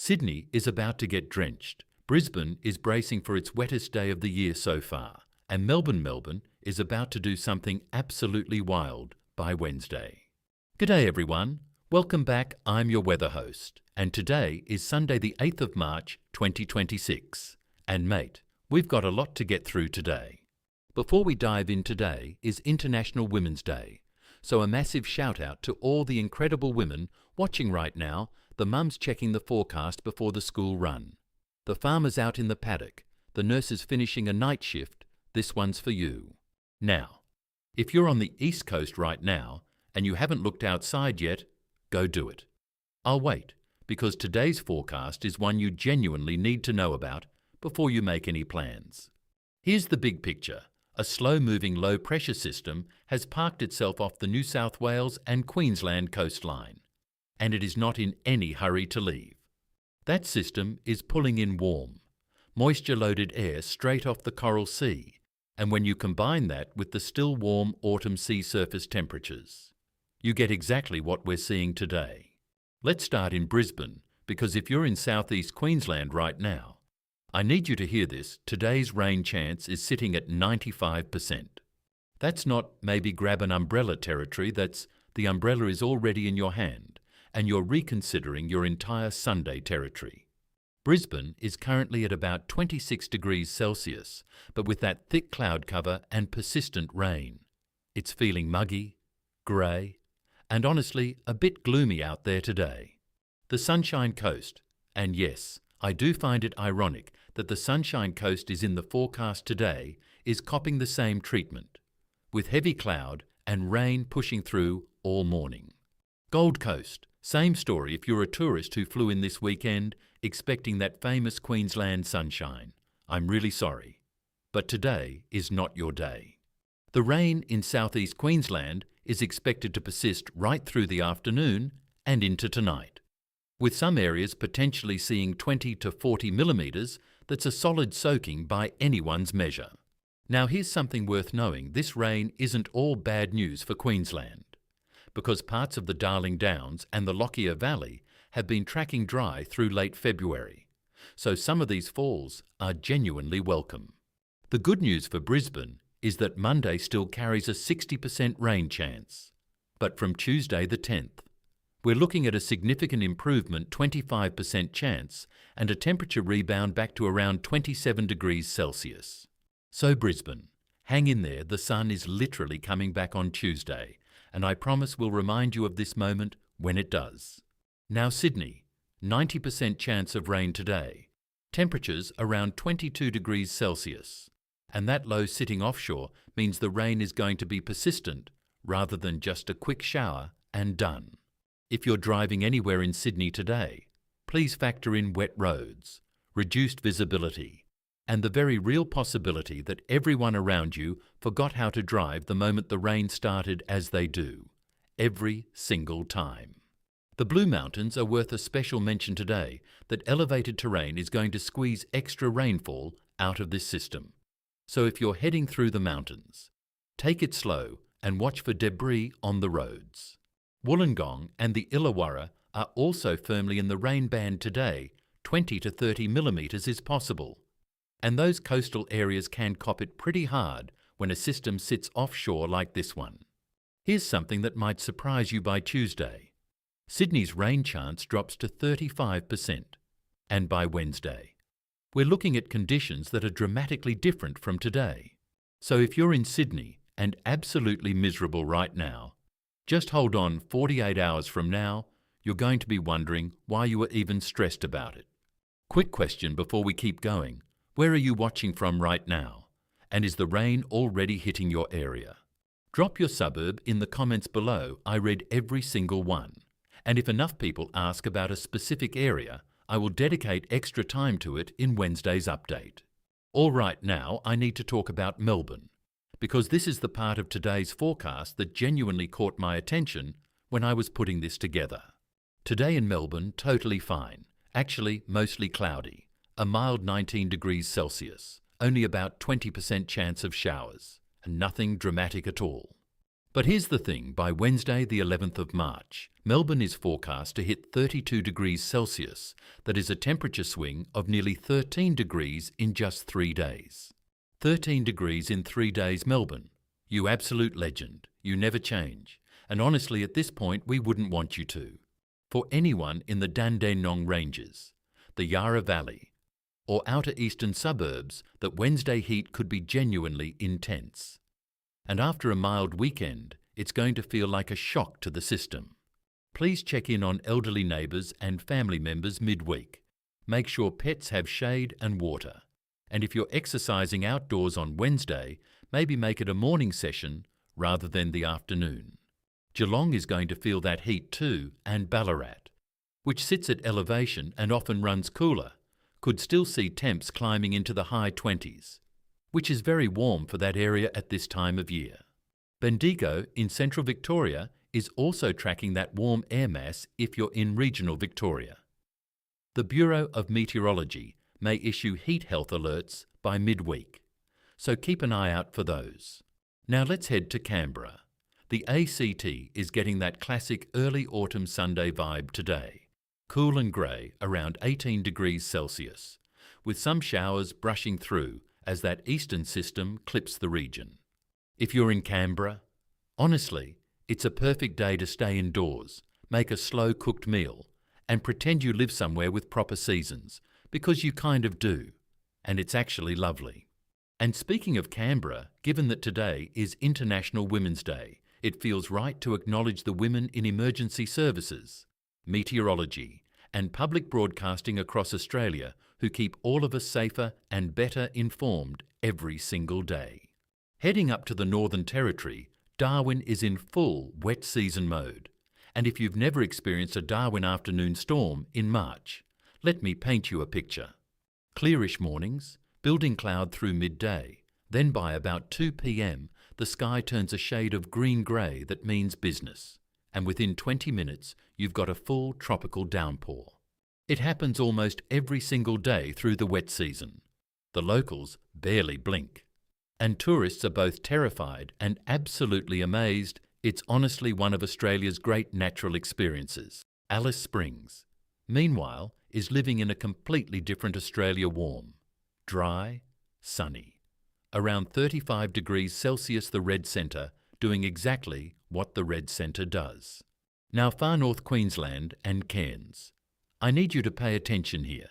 Sydney is about to get drenched. Brisbane is bracing for its wettest day of the year so far. And Melbourne is about to do something absolutely wild by Wednesday. G'day everyone. Welcome back. I'm your weather host. And today is Sunday the 8th of March 2026. And mate, we've got a lot to get through today. Before we dive in, today is International Women's Day. So a massive shout out to all the incredible women watching right now, the mums checking the forecast before the school run, the farmers out in the paddock, the nurses finishing a night shift. This one's for you. Now, if you're on the East Coast right now and you haven't looked outside yet, go do it. I'll wait, because today's forecast is one you genuinely need to know about before you make any plans. Here's the big picture. A slow-moving low-pressure system has parked itself off the New South Wales and Queensland coastline, and it is not in any hurry to leave. That system is pulling in warm, moisture-loaded air straight off the Coral Sea, and when you combine that with the still warm autumn sea surface temperatures, you get exactly what we're seeing today. Let's start in Brisbane, because if you're in southeast Queensland right now, I need you to hear this. Today's rain chance is sitting at 95%. That's not maybe grab an umbrella territory, that's the umbrella is already in your hand and you're reconsidering your entire Sunday territory. Brisbane is currently at about 26 degrees Celsius, but with that thick cloud cover and persistent rain, it's feeling muggy, grey, and honestly a bit gloomy out there today. The Sunshine Coast, and yes, I do find it ironic that the Sunshine Coast is in the forecast today, is copping the same treatment, with heavy cloud and rain pushing through all morning. Gold Coast, same story if you're a tourist who flew in this weekend expecting that famous Queensland sunshine. I'm really sorry, but today is not your day. The rain in southeast Queensland is expected to persist right through the afternoon and into tonight, with some areas potentially seeing 20 to 40 millimetres. That's a solid soaking by anyone's measure. Now here's something worth knowing. This rain isn't all bad news for Queensland, because parts of the Darling Downs and the Lockyer Valley have been tracking dry through late February, so some of these falls are genuinely welcome. The good news for Brisbane is that Monday still carries a 60% rain chance, but from Tuesday the 10th, we're looking at a significant improvement, 25% chance, and a temperature rebound back to around 27 degrees Celsius. So Brisbane, hang in there, the sun is literally coming back on Tuesday, and I promise we'll remind you of this moment when it does. Now Sydney, 90% chance of rain today, temperatures around 22 degrees Celsius, and that low sitting offshore means the rain is going to be persistent rather than just a quick shower and done. If you're driving anywhere in Sydney today, please factor in wet roads, reduced visibility, and the very real possibility that everyone around you forgot how to drive the moment the rain started, as they do, every single time. The Blue Mountains are worth a special mention today, that elevated terrain is going to squeeze extra rainfall out of this system. So if you're heading through the mountains, take it slow and watch for debris on the roads. Wollongong and the Illawarra are also firmly in the rain band today. 20 to 30 millimetres is possible. And those coastal areas can cop it pretty hard when a system sits offshore like this one. Here's something that might surprise you by Tuesday. Sydney's rain chance drops to 35%. And by Wednesday, we're looking at conditions that are dramatically different from today. So if you're in Sydney and absolutely miserable right now, just hold on. 48 hours from now, you're going to be wondering why you were even stressed about it. Quick question before we keep going. Where are you watching from right now? And is the rain already hitting your area? Drop your suburb in the comments below. I read every single one. And if enough people ask about a specific area, I will dedicate extra time to it in Wednesday's update. All right, now I need to talk about Melbourne, because this is the part of today's forecast that genuinely caught my attention when I was putting this together. Today in Melbourne, totally fine. Actually, mostly cloudy. A mild 19 degrees Celsius. Only about 20% chance of showers. And nothing dramatic at all. But here's the thing, by Wednesday the 11th of March, Melbourne is forecast to hit 32 degrees Celsius. That is a temperature swing of nearly 13 degrees in just 3 days. 13 degrees in 3 days, Melbourne. You absolute legend. You never change. And honestly, at this point, we wouldn't want you to. For anyone in the Dandenong Ranges, the Yarra Valley, or outer eastern suburbs, that Wednesday heat could be genuinely intense. And after a mild weekend, it's going to feel like a shock to the system. Please check in on elderly neighbours and family members midweek. Make sure pets have shade and water. And if you're exercising outdoors on Wednesday, maybe make it a morning session rather than the afternoon. Geelong is going to feel that heat too, and Ballarat, which sits at elevation and often runs cooler, could still see temps climbing into the high 20s, which is very warm for that area at this time of year. Bendigo in central Victoria is also tracking that warm air mass if you're in regional Victoria. The Bureau of Meteorology may issue heat health alerts by midweek, so keep an eye out for those. Now let's head to Canberra. The ACT is getting that classic early autumn Sunday vibe today. Cool and grey, around 18 degrees Celsius, with some showers brushing through as that eastern system clips the region. If you're in Canberra, honestly, it's a perfect day to stay indoors, make a slow-cooked meal, and pretend you live somewhere with proper seasons, because you kind of do, and it's actually lovely. And speaking of Canberra, given that today is International Women's Day, it feels right to acknowledge the women in emergency services, meteorology, and public broadcasting across Australia who keep all of us safer and better informed every single day. Heading up to the Northern Territory, Darwin is in full wet season mode. And if you've never experienced a Darwin afternoon storm in March, let me paint you a picture. Clearish mornings, building cloud through midday, then by about 2 p.m, the sky turns a shade of green-grey that means business. And within 20 minutes, you've got a full tropical downpour. It happens almost every single day through the wet season. The locals barely blink. And tourists are both terrified and absolutely amazed. It's honestly one of Australia's great natural experiences. Alice Springs, meanwhile, is living in a completely different Australia, warm, dry, sunny. Around 35 degrees Celsius, the red centre, doing exactly what the red centre does. Now far north Queensland and Cairns. I need you to pay attention here,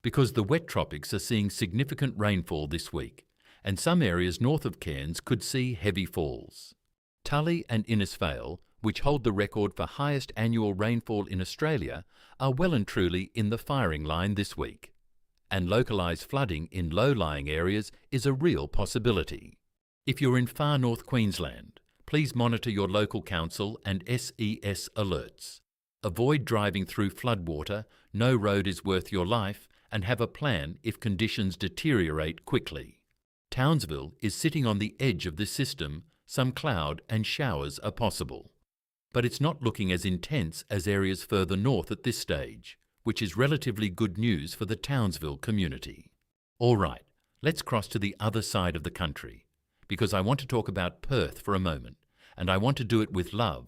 because the wet tropics are seeing significant rainfall this week, and some areas north of Cairns could see heavy falls. Tully and Innisfail, which hold the record for highest annual rainfall in Australia, are well and truly in the firing line this week. And localised flooding in low-lying areas is a real possibility. If you're in far north Queensland, please monitor your local council and SES alerts. Avoid driving through floodwater, no road is worth your life, and have a plan if conditions deteriorate quickly. Townsville is sitting on the edge of this system. Some cloud and showers are possible. But it's not looking as intense as areas further north at this stage, which is relatively good news for the Townsville community. All right, let's cross to the other side of the country, because I want to talk about Perth for a moment, and I want to do it with love,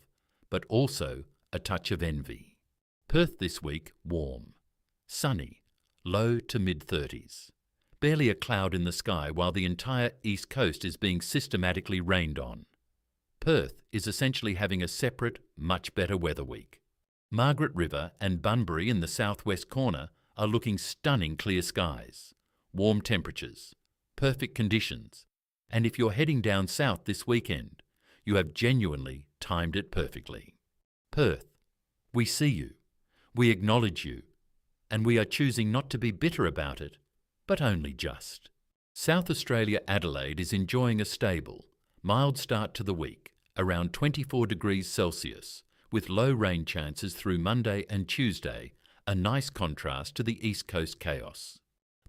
but also a touch of envy. Perth this week, warm, sunny, low to mid-30s. Barely a cloud in the sky while the entire east coast is being systematically rained on. Perth is essentially having a separate, much better weather week. Margaret River and Bunbury in the southwest corner are looking stunning clear skies, warm temperatures, perfect conditions, and if you're heading down south this weekend, you have genuinely timed it perfectly. Perth, we see you, we acknowledge you, and we are choosing not to be bitter about it, but only just. South Australia Adelaide is enjoying a stable, mild start to the week, around 24 degrees Celsius, with low rain chances through Monday and Tuesday, a nice contrast to the East Coast chaos.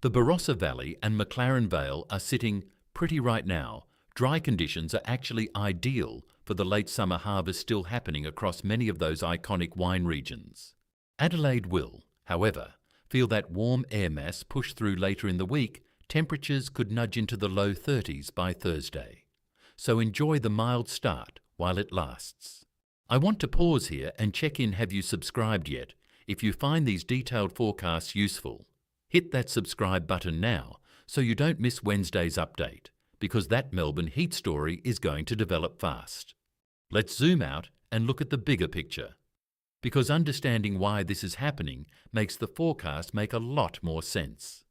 The Barossa Valley and McLaren Vale are sitting pretty right now. Dry conditions are actually ideal for the late summer harvest still happening across many of those iconic wine regions. Adelaide will, however, feel that warm air mass push through later in the week. Temperatures could nudge into the low 30s by Thursday. So enjoy the mild start while it lasts. I want to pause here and check in, have you subscribed yet? If you find these detailed forecasts useful, hit that subscribe button now so you don't miss Wednesday's update, because that Melbourne heat story is going to develop fast. Let's zoom out and look at the bigger picture, because understanding why this is happening makes the forecast make a lot more sense.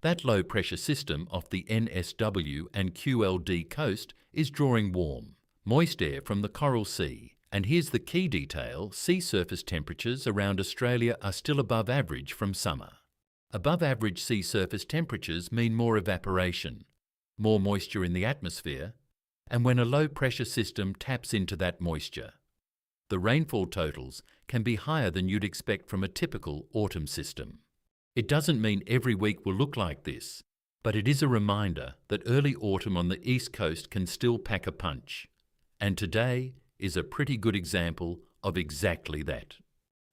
That low pressure system off the NSW and QLD coast is drawing warm, moist air from the Coral Sea. And here's the key detail: sea surface temperatures around Australia are still above average from summer. Above average sea surface temperatures mean more evaporation, more moisture in the atmosphere, and when a low pressure system taps into that moisture, the rainfall totals can be higher than you'd expect from a typical autumn system. It doesn't mean every week will look like this, but it is a reminder that early autumn on the east coast can still pack a punch. And today is a pretty good example of exactly that.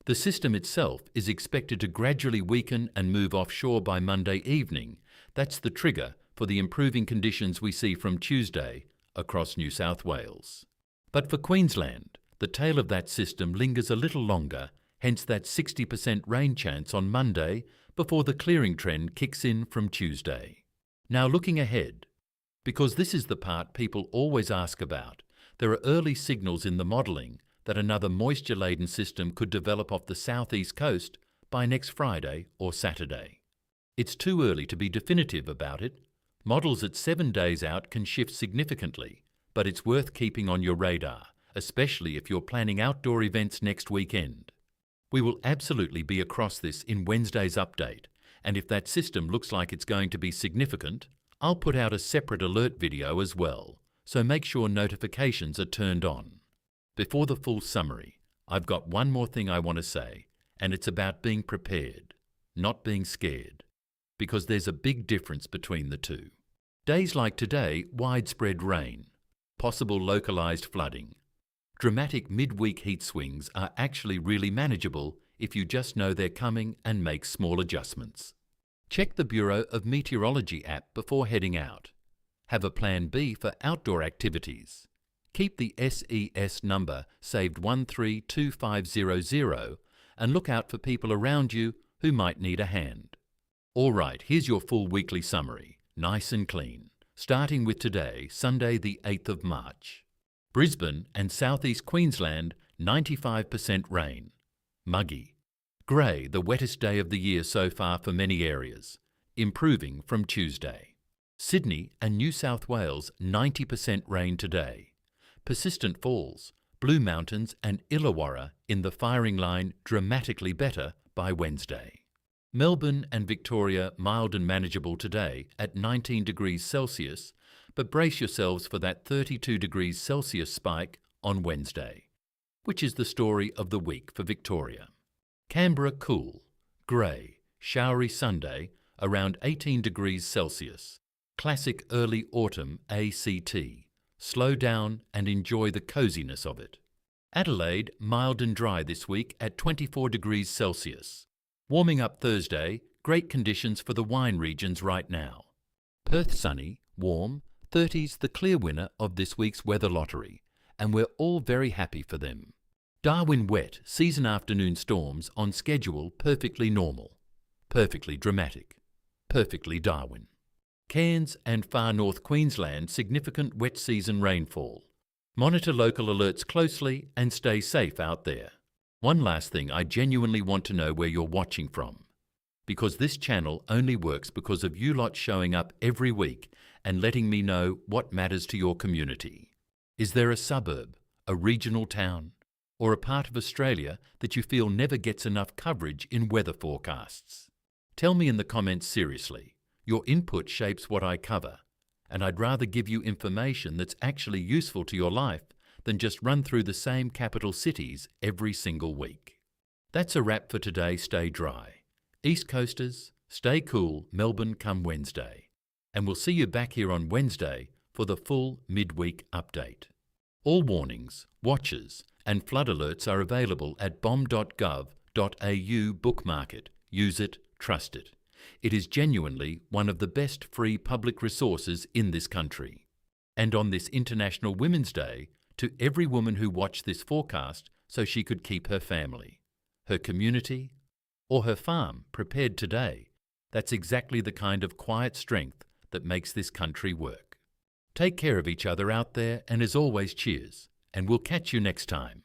The system itself is expected to gradually weaken and move offshore by Monday evening. That's the trigger for the improving conditions we see from Tuesday across New South Wales. But for Queensland, the tail of that system lingers a little longer, hence that 60% rain chance on Monday before the clearing trend kicks in from Tuesday. Now looking ahead, because this is the part people always ask about, there are early signals in the modelling that another moisture-laden system could develop off the southeast coast by next Friday or Saturday. It's too early to be definitive about it. Models at 7 days out can shift significantly, but it's worth keeping on your radar, especially if you're planning outdoor events next weekend. We will absolutely be across this in Wednesday's update, and if that system looks like it's going to be significant, I'll put out a separate alert video as well, so make sure notifications are turned on. Before the full summary, I've got one more thing I want to say, and it's about being prepared, not being scared, because there's a big difference between the two. Days like today, widespread rain, possible localised flooding. Dramatic midweek heat swings are actually really manageable if you just know they're coming and make small adjustments. Check the Bureau of Meteorology app before heading out. Have a plan B for outdoor activities. Keep the SES number saved 132500 and look out for people around you who might need a hand. All right, here's your full weekly summary, nice and clean, starting with today, Sunday the 8th of March. Brisbane and southeast Queensland, 95% rain. Muggy. Grey, the wettest day of the year so far for many areas, improving from Tuesday. Sydney and New South Wales, 90% rain today. Persistent falls, Blue Mountains and Illawarra in the firing line dramatically better by Wednesday. Melbourne and Victoria mild and manageable today at 19 degrees Celsius, but brace yourselves for that 32 degrees Celsius spike on Wednesday, which is the story of the week for Victoria. Canberra cool, grey, showery Sunday around 18 degrees Celsius. Classic early autumn ACT. Slow down and enjoy the coziness of it. Adelaide mild and dry this week at 24 degrees Celsius. Warming up Thursday, great conditions for the wine regions right now. Perth sunny, warm, 30s the clear winner of this week's weather lottery, and we're all very happy for them. Darwin wet, season afternoon storms on schedule, perfectly normal. Perfectly dramatic. Perfectly Darwin. Cairns and far north Queensland, significant wet season rainfall. Monitor local alerts closely and stay safe out there. One last thing, I genuinely want to know where you're watching from, because this channel only works because of you lot showing up every week and letting me know what matters to your community. Is there a suburb, a regional town, or a part of Australia that you feel never gets enough coverage in weather forecasts? Tell me in the comments seriously. Your input shapes what I cover, and I'd rather give you information that's actually useful to your life than just run through the same capital cities every single week. That's a wrap for today. Stay dry. East Coasters, stay cool, Melbourne come Wednesday. And we'll see you back here on Wednesday for the full midweek update. All warnings, watches and flood alerts are available at bom.gov.au bookmark it. Use it, trust it. It is genuinely one of the best free public resources in this country. And on this International Women's Day, to every woman who watched this forecast so she could keep her family, her community, or her farm prepared today. That's exactly the kind of quiet strength that makes this country work. Take care of each other out there, and as always, cheers, and we'll catch you next time.